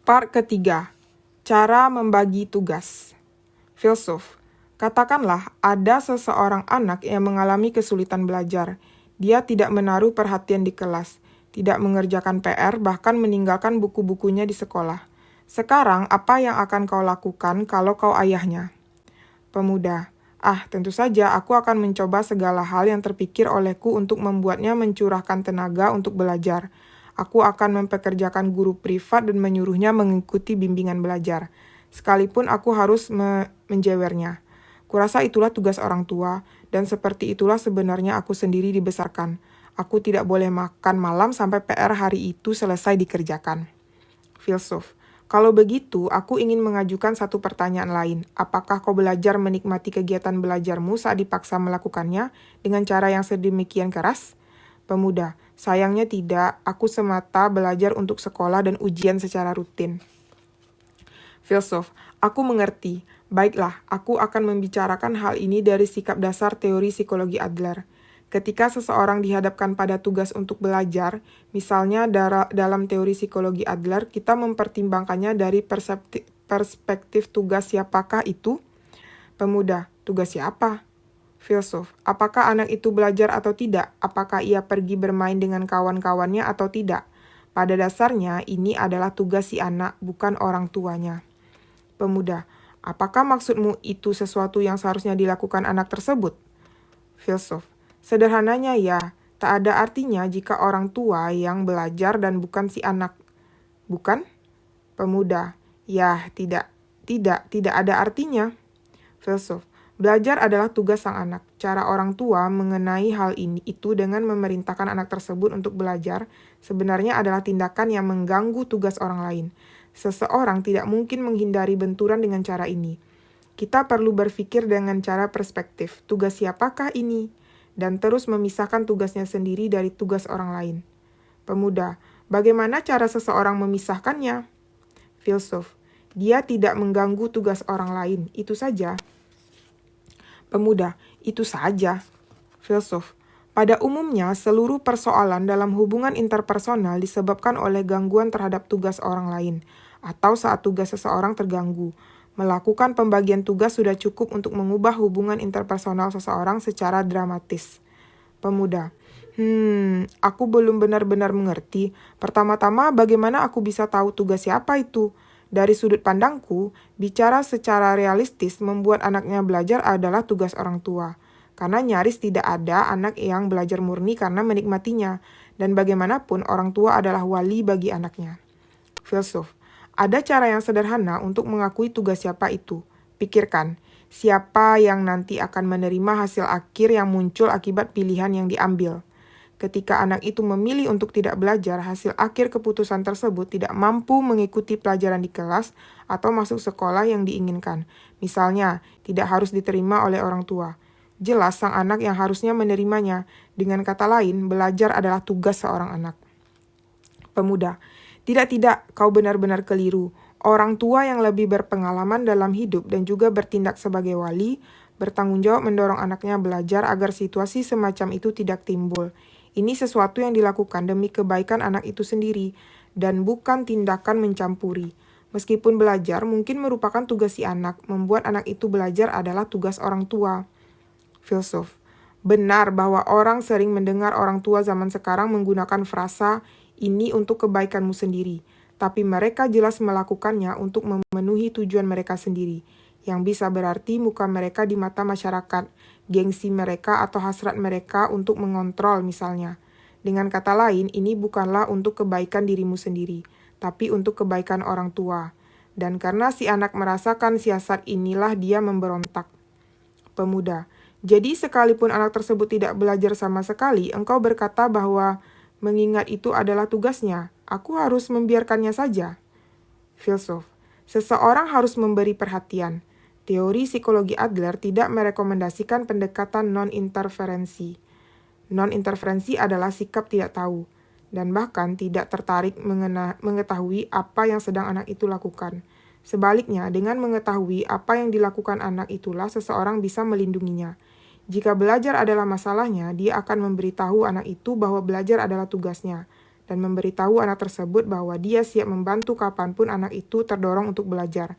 Part ketiga, cara membagi tugas. Filsuf, katakanlah ada seseorang anak yang mengalami kesulitan belajar. Dia tidak menaruh perhatian di kelas, tidak mengerjakan PR, bahkan meninggalkan buku-bukunya di sekolah. Sekarang, apa yang akan kau lakukan kalau kau ayahnya? Pemuda, tentu saja aku akan mencoba segala hal yang terpikir olehku untuk membuatnya mencurahkan tenaga untuk belajar. Aku akan mempekerjakan guru privat dan menyuruhnya mengikuti bimbingan belajar, sekalipun aku harus menjewernya. Kurasa itulah tugas orang tua, dan seperti itulah sebenarnya aku sendiri dibesarkan. Aku tidak boleh makan malam sampai PR hari itu selesai dikerjakan. Filsuf, kalau begitu, aku ingin mengajukan satu pertanyaan lain. Apakah kau belajar menikmati kegiatan belajarmu saat dipaksa melakukannya dengan cara yang sedemikian keras? Pemuda, sayangnya tidak. Aku semata belajar untuk sekolah dan ujian secara rutin. Filsuf, aku mengerti. Baiklah, aku akan membicarakan hal ini dari sikap dasar teori psikologi Adler. Ketika seseorang dihadapkan pada tugas untuk belajar, misalnya dalam teori psikologi Adler, kita mempertimbangkannya dari perspektif tugas siapakah itu? Pemuda, tugas siapa? Filsuf, apakah anak itu belajar atau tidak? Apakah ia pergi bermain dengan kawan-kawannya atau tidak? Pada dasarnya, ini adalah tugas si anak, bukan orang tuanya. Pemuda, apakah maksudmu itu sesuatu yang seharusnya dilakukan anak tersebut? Filsuf, sederhananya ya, tak ada artinya jika orang tua yang belajar dan bukan si anak. Bukan? Pemuda, ya tidak ada artinya. Filsuf, belajar adalah tugas sang anak. Cara orang tua mengenai hal itu dengan memerintahkan anak tersebut untuk belajar sebenarnya adalah tindakan yang mengganggu tugas orang lain. Seseorang tidak mungkin menghindari benturan dengan cara ini. Kita perlu berpikir dengan cara perspektif, tugas siapakah ini? Dan terus memisahkan tugasnya sendiri dari tugas orang lain. Pemuda, bagaimana cara seseorang memisahkannya? Filsuf, dia tidak mengganggu tugas orang lain, itu saja. Pemuda, itu saja. Filsuf, pada umumnya seluruh persoalan dalam hubungan interpersonal disebabkan oleh gangguan terhadap tugas orang lain, atau saat tugas seseorang terganggu. Melakukan pembagian tugas sudah cukup untuk mengubah hubungan interpersonal seseorang secara dramatis. Pemuda, aku belum benar-benar mengerti. Pertama-tama, bagaimana aku bisa tahu tugas siapa itu? Dari sudut pandangku, bicara secara realistis membuat anaknya belajar adalah tugas orang tua. Karena nyaris tidak ada anak yang belajar murni karena menikmatinya. Dan bagaimanapun orang tua adalah wali bagi anaknya. Filsuf, ada cara yang sederhana untuk mengakui tugas siapa itu. Pikirkan, siapa yang nanti akan menerima hasil akhir yang muncul akibat pilihan yang diambil. Ketika anak itu memilih untuk tidak belajar, hasil akhir keputusan tersebut tidak mampu mengikuti pelajaran di kelas atau masuk sekolah yang diinginkan. Misalnya, tidak harus diterima oleh orang tua. Jelas sang anak yang harusnya menerimanya. Dengan kata lain, belajar adalah tugas seorang anak. Pemuda, tidak, kau benar-benar keliru. Orang tua yang lebih berpengalaman dalam hidup dan juga bertindak sebagai wali, bertanggung jawab mendorong anaknya belajar agar situasi semacam itu tidak timbul. Ini sesuatu yang dilakukan demi kebaikan anak itu sendiri, dan bukan tindakan mencampuri. Meskipun belajar mungkin merupakan tugas si anak, membuat anak itu belajar adalah tugas orang tua. Filsuf, benar bahwa orang sering mendengar orang tua zaman sekarang menggunakan frasa, ini untuk kebaikanmu sendiri. Tapi mereka jelas melakukannya untuk memenuhi tujuan mereka sendiri, yang bisa berarti muka mereka di mata masyarakat, gengsi mereka atau hasrat mereka untuk mengontrol misalnya. Dengan kata lain, ini bukanlah untuk kebaikan dirimu sendiri, tapi untuk kebaikan orang tua. Dan karena si anak merasakan siasat inilah dia memberontak. Pemuda, jadi sekalipun anak tersebut tidak belajar sama sekali, engkau berkata bahwa mengingat itu adalah tugasnya. Aku harus membiarkannya saja. Filsuf, seseorang harus memberi perhatian. Teori psikologi Adler tidak merekomendasikan pendekatan non-interferensi. Non-interferensi adalah sikap tidak tahu, dan bahkan tidak tertarik mengetahui apa yang sedang anak itu lakukan. Sebaliknya, dengan mengetahui apa yang dilakukan anak itulah seseorang bisa melindunginya. Jika belajar adalah masalahnya, dia akan memberitahu anak itu bahwa belajar adalah tugasnya. dan memberitahu anak tersebut bahwa dia siap membantu kapanpun anak itu terdorong untuk belajar.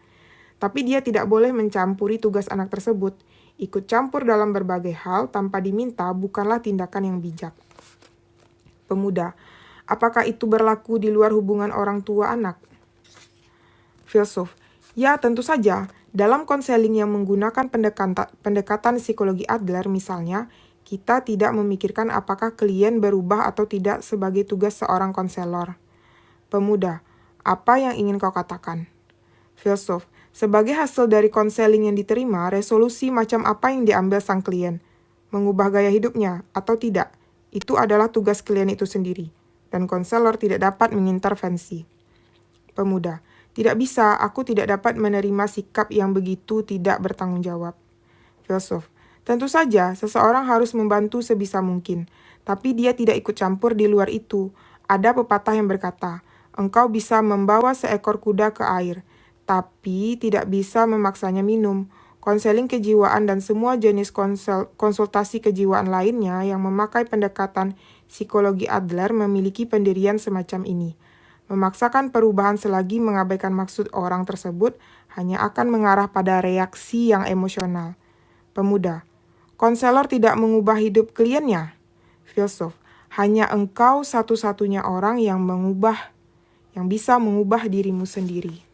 Tapi dia tidak boleh mencampuri tugas anak tersebut. Ikut campur dalam berbagai hal tanpa diminta bukanlah tindakan yang bijak. Pemuda, apakah itu berlaku di luar hubungan orang tua anak? Filsuf, ya tentu saja. Dalam konseling yang menggunakan pendekatan psikologi Adler misalnya, kita tidak memikirkan apakah klien berubah atau tidak sebagai tugas seorang konselor. Pemuda, apa yang ingin kau katakan? Filsuf, sebagai hasil dari konseling yang diterima, resolusi macam apa yang diambil sang klien? Mengubah gaya hidupnya atau tidak? Itu adalah tugas klien itu sendiri, dan konselor tidak dapat mengintervensi. Pemuda, tidak bisa, aku tidak dapat menerima sikap yang begitu tidak bertanggung jawab. Filsuf, tentu saja, seseorang harus membantu sebisa mungkin, tapi dia tidak ikut campur di luar itu. Ada pepatah yang berkata, engkau bisa membawa seekor kuda ke air, tapi tidak bisa memaksanya minum. Konseling kejiwaan dan semua jenis konsultasi kejiwaan lainnya yang memakai pendekatan psikologi Adler memiliki pendirian semacam ini. Memaksakan perubahan selagi mengabaikan maksud orang tersebut hanya akan mengarah pada reaksi yang emosional. Pemuda, konselor tidak mengubah hidup kliennya. Filsuf, hanya engkau satu-satunya orang yang bisa mengubah dirimu sendiri.